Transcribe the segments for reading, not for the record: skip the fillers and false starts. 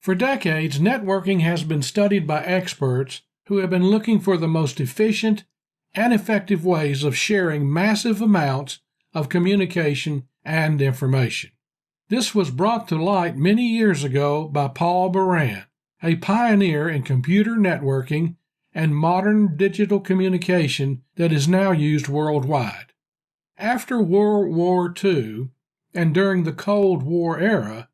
For decades, networking has been studied by experts who have been looking for the most efficient and effective ways of sharing massive amounts of communication and information. This was brought to light many years ago by Paul Baran, a pioneer in computer networking and modern digital communication that is now used worldwide. After World War II and during the Cold War era,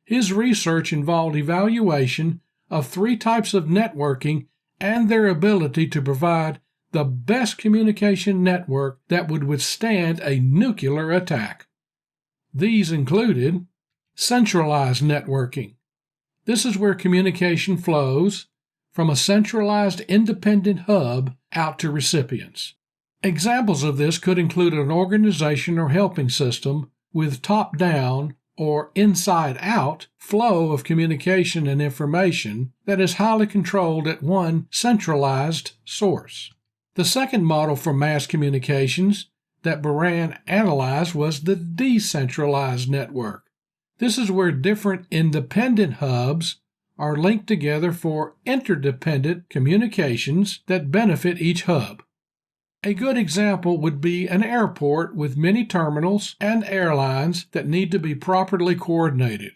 his research involved evaluation of 3 types of networking and their ability to provide the best communication network that would withstand a nuclear attack. These included centralized networking. This is where communication flows from a centralized independent hub out to recipients. Examples of this could include an organization or helping system with top-down or inside-out flow of communication and information that is highly controlled at one centralized source. The second model for mass communications that Baran analyzed was the decentralized network. This is where different independent hubs are linked together for interdependent communications that benefit each hub. A good example would be an airport with many terminals and airlines that need to be properly coordinated.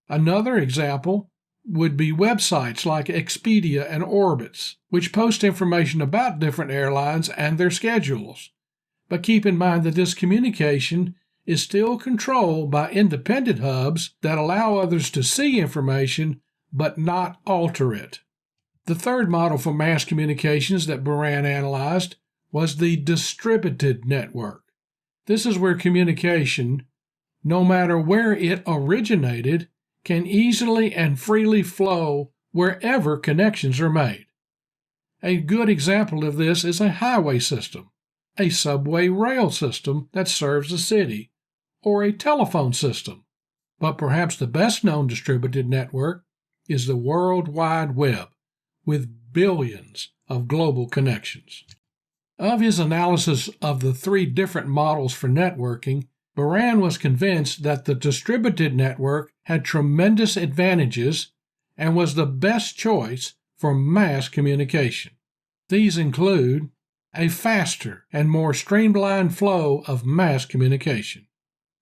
Another example would be websites like Expedia and Orbitz, which post information about different airlines and their schedules. But keep in mind that this communication is still controlled by independent hubs that allow others to see information but not alter it. The third model for mass communications that Baran analyzed was the distributed network. This is where communication, no matter where it originated, can easily and freely flow wherever connections are made. A good example of this is a highway system, a subway rail system that serves a city, or a telephone system. But perhaps the best-known distributed network is the World Wide Web, with billions of global connections. Of his analysis of the 3 different models for networking, Baran was convinced that the distributed network had tremendous advantages and was the best choice for mass communication. These include a faster and more streamlined flow of mass communication.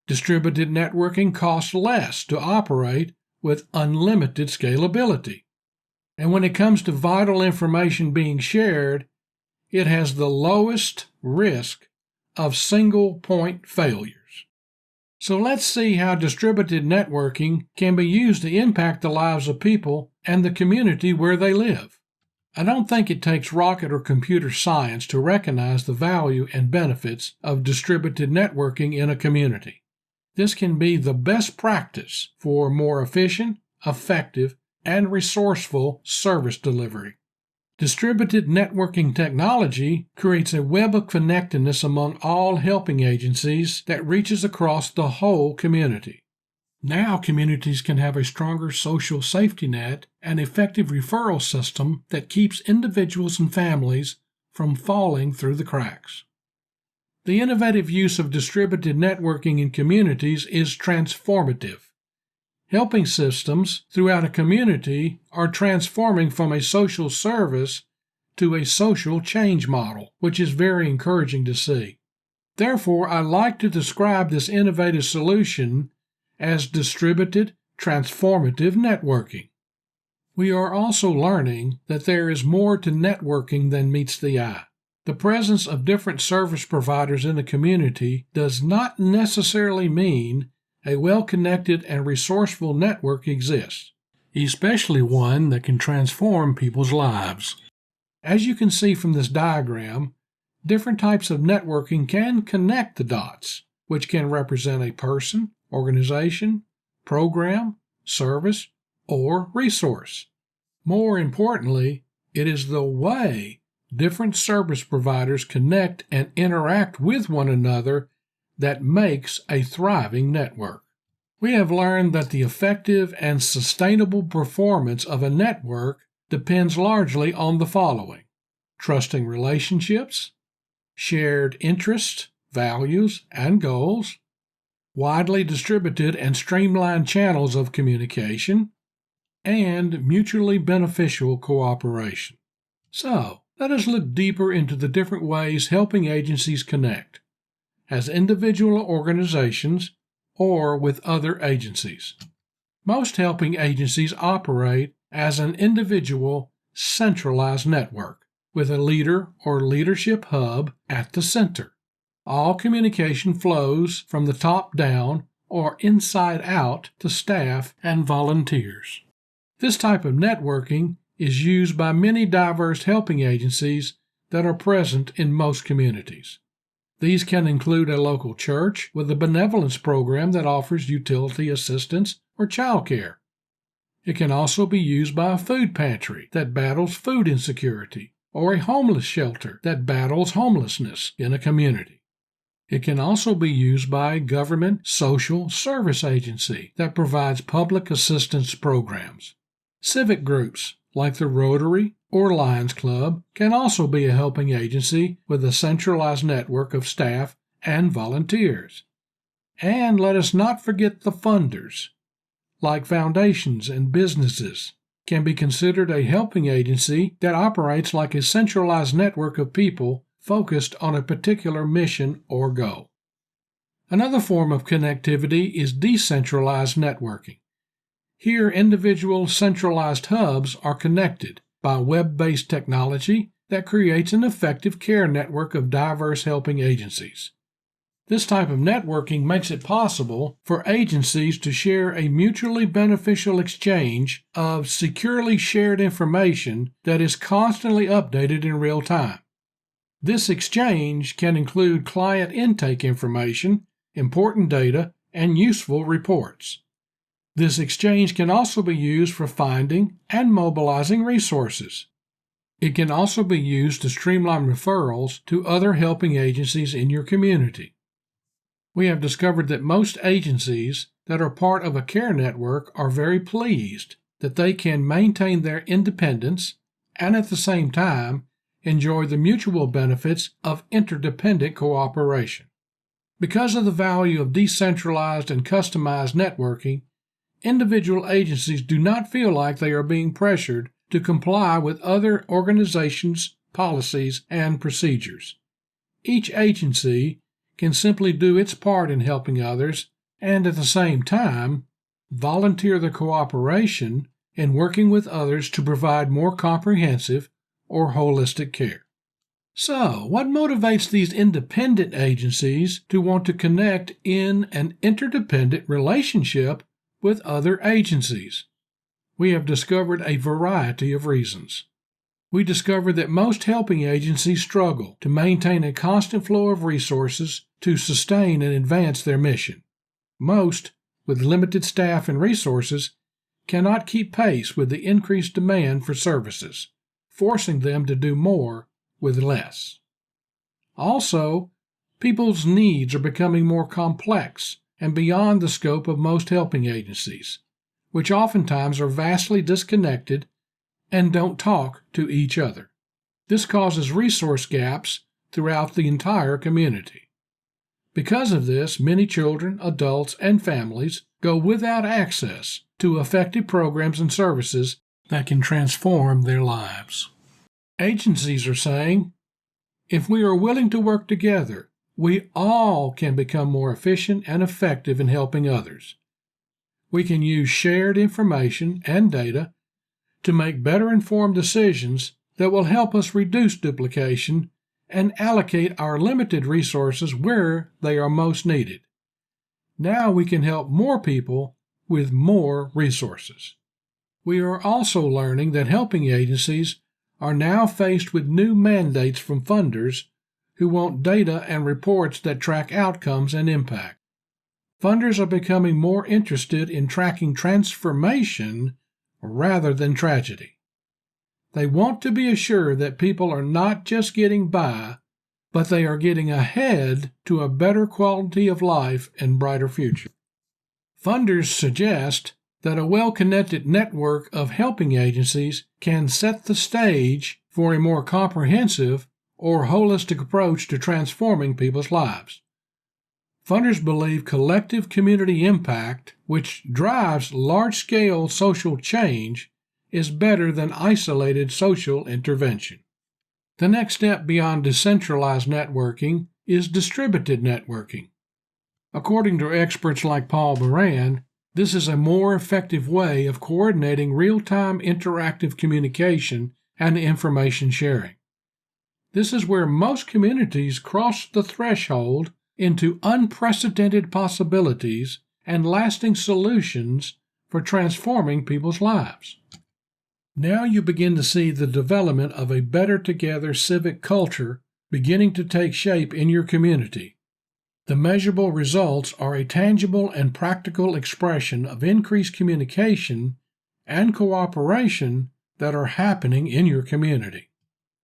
Distributed networking costs less to operate with unlimited scalability. And when it comes to vital information being shared, it has the lowest risk of single-point failures. So let's see how distributed networking can be used to impact the lives of people and the community where they live. I don't think it takes rocket or computer science to recognize the value and benefits of distributed networking in a community. This can be the best practice for more efficient, effective, and resourceful service delivery. Distributed networking technology creates a web of connectedness among all helping agencies that reaches across the whole community. Now communities can have a stronger social safety net and effective referral system that keeps individuals and families from falling through the cracks. The innovative use of distributed networking in communities is transformative. Helping systems throughout a community are transforming from a social service to a social change model, which is very encouraging to see. Therefore, I like to describe this innovative solution as distributed transformative networking. We are also learning that there is more to networking than meets the eye. The presence of different service providers in the community does not necessarily mean a well-connected and resourceful network exists, especially one that can transform people's lives. As you can see from this diagram, different types of networking can connect the dots, which can represent a person, organization, program, service, or resource. More importantly, it is the way different service providers connect and interact with one another that makes a thriving network. We have learned that the effective and sustainable performance of a network depends largely on the following: trusting relationships, shared interests, values, and goals, widely distributed and streamlined channels of communication, and mutually beneficial cooperation. So, let us look deeper into the different ways helping agencies connect, as individual organizations or with other agencies. Most helping agencies operate as an individual, centralized network, with a leader or leadership hub at the center. All communication flows from the top down or inside out to staff and volunteers. This type of networking is used by many diverse helping agencies that are present in most communities. These can include a local church with a benevolence program that offers utility assistance or childcare. It can also be used by a food pantry that battles food insecurity, or a homeless shelter that battles homelessness in a community. It can also be used by a government social service agency that provides public assistance programs. Civic groups, like the Rotary or Lions Club, can also be a helping agency with a centralized network of staff and volunteers. And let us not forget the funders, like foundations and businesses, can be considered a helping agency that operates like a centralized network of people focused on a particular mission or goal. Another form of connectivity is decentralized networking. Here, individual centralized hubs are connected by web-based technology that creates an effective care network of diverse helping agencies. This type of networking makes it possible for agencies to share a mutually beneficial exchange of securely shared information that is constantly updated in real time. This exchange can include client intake information, important data, and useful reports. This exchange can also be used for finding and mobilizing resources. It can also be used to streamline referrals to other helping agencies in your community. We have discovered that most agencies that are part of a care network are very pleased that they can maintain their independence and at the same time enjoy the mutual benefits of interdependent cooperation. Because of the value of decentralized and customized networking, individual agencies do not feel like they are being pressured to comply with other organizations' policies and procedures. Each agency can simply do its part in helping others and at the same time volunteer the cooperation in working with others to provide more comprehensive or holistic care. So, what motivates these independent agencies to want to connect in an interdependent relationship with other agencies? We have discovered a variety of reasons. We discovered that most helping agencies struggle to maintain a constant flow of resources to sustain and advance their mission. Most, with limited staff and resources, cannot keep pace with the increased demand for services, forcing them to do more with less. Also, people's needs are becoming more complex and beyond the scope of most helping agencies, which oftentimes are vastly disconnected and don't talk to each other. This causes resource gaps throughout the entire community. Because of this, many children, adults, and families go without access to effective programs and services that can transform their lives. Agencies are saying, if we are willing to work together, we all can become more efficient and effective in helping others. We can use shared information and data to make better informed decisions that will help us reduce duplication and allocate our limited resources where they are most needed. Now we can help more people with more resources. We are also learning that helping agencies are now faced with new mandates from funders who want data and reports that track outcomes and impact. Funders are becoming more interested in tracking transformation rather than tragedy. They want to be assured that people are not just getting by, but they are getting ahead to a better quality of life and brighter future. Funders suggest that a well-connected network of helping agencies can set the stage for a more comprehensive or holistic approach to transforming people's lives. Funders believe collective community impact, which drives large-scale social change, is better than isolated social intervention. The next step beyond decentralized networking is distributed networking. According to experts like Paul Moran, this is a more effective way of coordinating real-time interactive communication and information sharing. This is where most communities cross the threshold into unprecedented possibilities and lasting solutions for transforming people's lives. Now you begin to see the development of a better together civic culture beginning to take shape in your community. The measurable results are a tangible and practical expression of increased communication and cooperation that are happening in your community.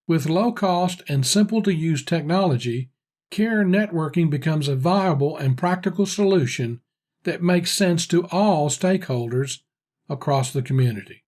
With low-cost and simple-to-use technology, care networking becomes a viable and practical solution that makes sense to all stakeholders across the community.